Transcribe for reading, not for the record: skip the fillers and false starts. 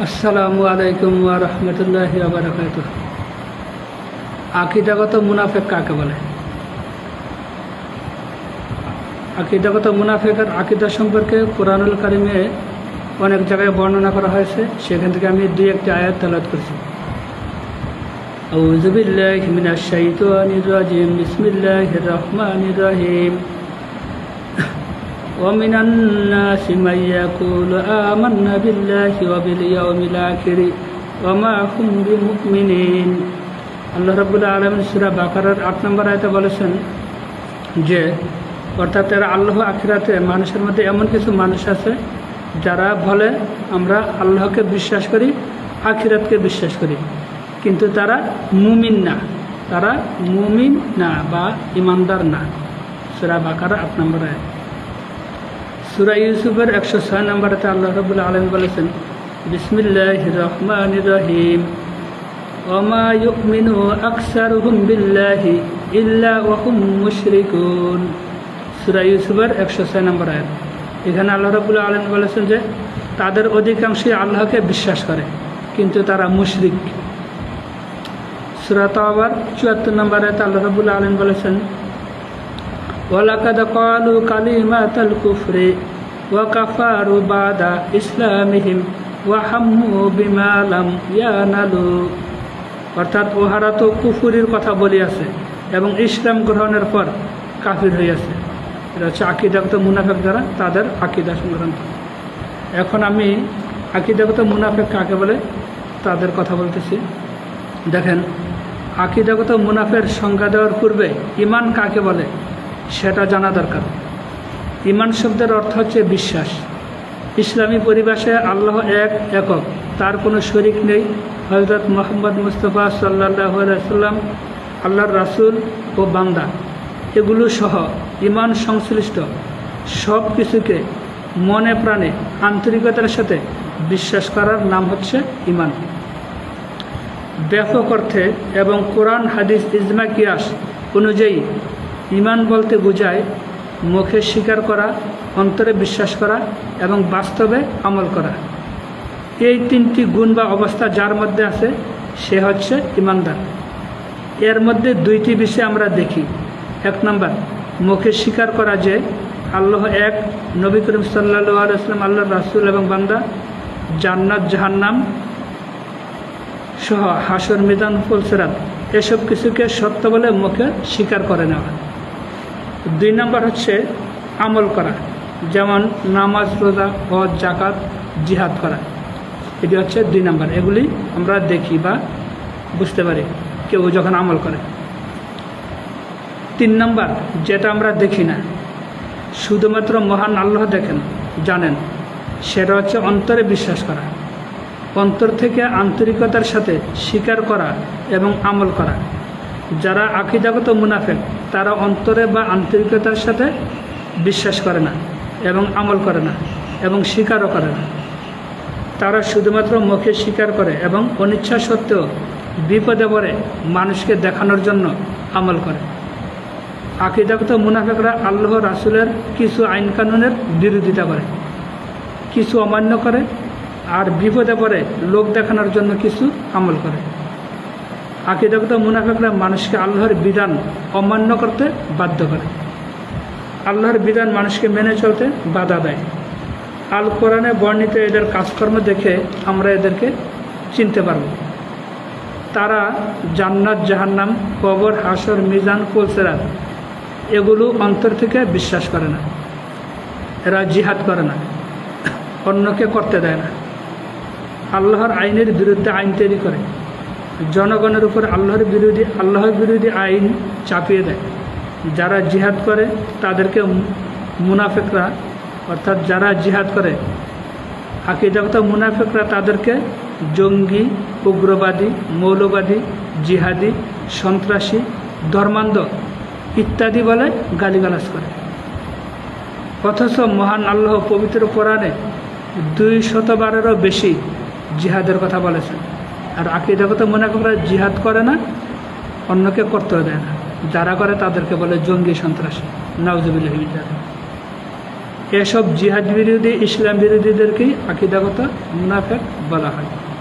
আসসালামু আলাইকুম ওয়া রাহমাতুল্লাহি ওয়া বারাকাতুহু। আকীদাগত মুনাফিক কাকে বলে? আকীদাগত মুনাফিকের আকীদা সম্পর্কে কোরআনুল কারিমে অনেক জায়গায় বর্ণনা করা হয়েছে। সেখান থেকে আমি দুই একটি আয়াত তেলাওয়াত করছি। আউযু বিল্লাহি মিনাশ শাইতানির রাজিম। বিসমিল্লাহির রহমানির রহিম। ومن الناس من يقول آمنا بالله وباليوم الآخر وما هم بمؤمنين। আল্লাহ রাব্বুল আলামিন সূরা বাকারার ৮ নম্বর আয়াতে বলেছেন যে অর্থাৎ এরা আল্লাহ আখিরাতে মানুষের মধ্যে এমন কিছু মানুষ আছে যারা বলে আমরা আল্লাহকে বিশ্বাস করি, আখিরাতকে বিশ্বাস করি, কিন্তু তারা মুমিন না, তারা মুমিন না বা ইমানদার না। সূরা বাকারা ৮ নম্বর আয়াত। সূরা ইউসুফের ১০৬ নম্বরেতে আল্লাহ রাব্বুল আলামিন বলেছেন বিসমিল্লাহির রহমানির রহিম। ওমা ইউমিনু আকসারুহুম বিল্লাহি ইল্লা ওয়া হুম মুশরিকুন। সূরা ইউসুফের ১০৬ নম্বর আয়াত। এখানে আল্লাহ রাব্বুল আলামিন বলেছেন যে তাদের অধিকাংশই আল্লাহকে বিশ্বাস করে, কিন্তু তারা মুশরিক। সূরা তাওবার ৭৪ নম্বর আয়াতে আল্লাহ রাব্বুল আলামিন বলেছেন ওয়ালাকাদ ক্বালু কালিমাতাল কুফরি ওয়া কাফারু বাদা ইসলামিহিম ওয়া হাম্মু বিমা লাম ইয়ানালু। অর্থাৎ ওহারা তো কুফরির কথা বলিয়াছে এবং ইসলাম গ্রহণের পর কাফির হইয়াছে। এটা হচ্ছে আকীদাগত মুনাফিক যারা, তাদের আকীদা সংক্রান্ত। এখন আমি আকীদাগত মুনাফিক কাকে বলে তাদের কথা বলতেছি। দেখেন, আকীদাগত মুনাফিকের সংজ্ঞা দেওয়ার পূর্বে ঈমান কাকে বলে সেটা জানা দরকার। ঈমান শব্দের অর্থ হচ্ছে বিশ্বাস। ইসলামী পরিভাষায় আল্লাহ একক, তার কোনো শরিক নেই। হযরত মুহাম্মদ মুস্তাফা সাল্লাল্লাহু আলাইহি ওয়াসাল্লাম আল্লাহর রাসূল ও বান্দা, এগুলো সহ ঈমান সংশ্লিষ্ট সব কিছুকে মনে প্রাণে আন্তরিকতার সাথে বিশ্বাস করার নাম হচ্ছে ঈমান। ব্যাপক অর্থে এবং কোরআন হাদিস ইজমা কিয়াস অনুযায়ী ঈমান বলতে বোঝায় মুখে স্বীকার করা, অন্তরে বিশ্বাস করা এবং বাস্তবে আমল করা। এই তিনটি গুণ বা অবস্থা যার মধ্যে আছে সে হচ্ছে ঈমানদার। এর মধ্যে দুইটি বিষয় আমরা দেখি। এক নম্বর, মুখে স্বীকার করা যে আল্লাহ এক, নবী করিম সাল্লাল্লাহু আলাইহি ওয়াসাল্লাম আল্লাহর রাসূল এবং বান্দা, জান্নাত জাহান্নাম সহ হাসর মিজান ফুলসিরাত এসব কিছুকে সত্য বলে মুখে স্বীকার করে নেওয়া। দুই নম্বর হচ্ছে আমল করা, যেমন নামাজ, রোজা, হজ, যাকাত, জিহাদ করা। এটি হচ্ছে দুই নম্বর। এগুলি আমরা দেখি বা বুঝতে পারি কেউ যখন আমল করে। তিন নম্বর, যেটা আমরা দেখি না, শুধুমাত্র মহান আল্লাহ দেখেন, জানেন, সেটা হচ্ছে অন্তরে বিশ্বাস করা, অন্তর থেকে আন্তরিকতার সাথে স্বীকার করা এবং আমল করা। যারা আকীদাগত মুনাফিক তারা অন্তরে বা আন্তরিকতার সাথে বিশ্বাস করে না এবং আমল করে না এবং স্বীকারও করে না। তারা শুধুমাত্র মুখে স্বীকার করে এবং অনিচ্ছা সত্ত্বেও বিপদে পড়ে মানুষকে দেখানোর জন্য আমল করে। আকীদাগত মুনাফিকরা আল্লাহ রাসূলের কিছু আইন কানুনের বিরোধিতা করে, কিছু অমান্য করে, আর বিপদে পড়ে লোক দেখানোর জন্য কিছু আমল করে। আকীদাগত মুনাফিকরা মানুষকে আল্লাহর বিধান অমান্য করতে বাধ্য করে, আল্লাহর বিধান মানুষকে মেনে চলতে বাধা দেয়। আল কোরআনে বর্ণিত এদের কাজকর্ম দেখে আমরা এদেরকে চিনতে পারব। তারা জান্নাত, জাহান্নাম, কবর, হাসর, মিজান, ফুলসিরাত এগুলো অন্তর থেকে বিশ্বাস করে না। এরা জিহাদ করে না, অন্যকে করতে দেয় না, আল্লাহর আইনের বিরুদ্ধে আইন তৈরি করে, জনগণের উপর আল্লাহর বিরোধী আইন চাপিয়ে দেয়। যারা জিহাদ করে তাদেরকে মুনাফিকরা, অর্থাৎ যারা জিহাদ করে আকীদাগত মুনাফিকরা তাদেরকে জঙ্গি, উগ্রবাদী, মৌলবাদী, জিহাদি, সন্ত্রাসী, ধর্মান্ধ ইত্যাদি বলে গালিগালাজ করে। অথচ মহান আল্লাহ পবিত্র কোরআনে 200বারেরও বেশি জিহাদের কথা বলেছেন। আর আকীদাগত মুনাফিকরা জিহাদ করে না, অন্যকে করতেও দেয় না। যারা করে তাদেরকে বলে জঙ্গি, সন্ত্রাসী। নাউজুবিল্লাহি মিন যালিক। এসব জিহাদ বিরোধী ইসলাম বিরোধীদেরকেই আকীদাগত মুনাফিক বলা হয়।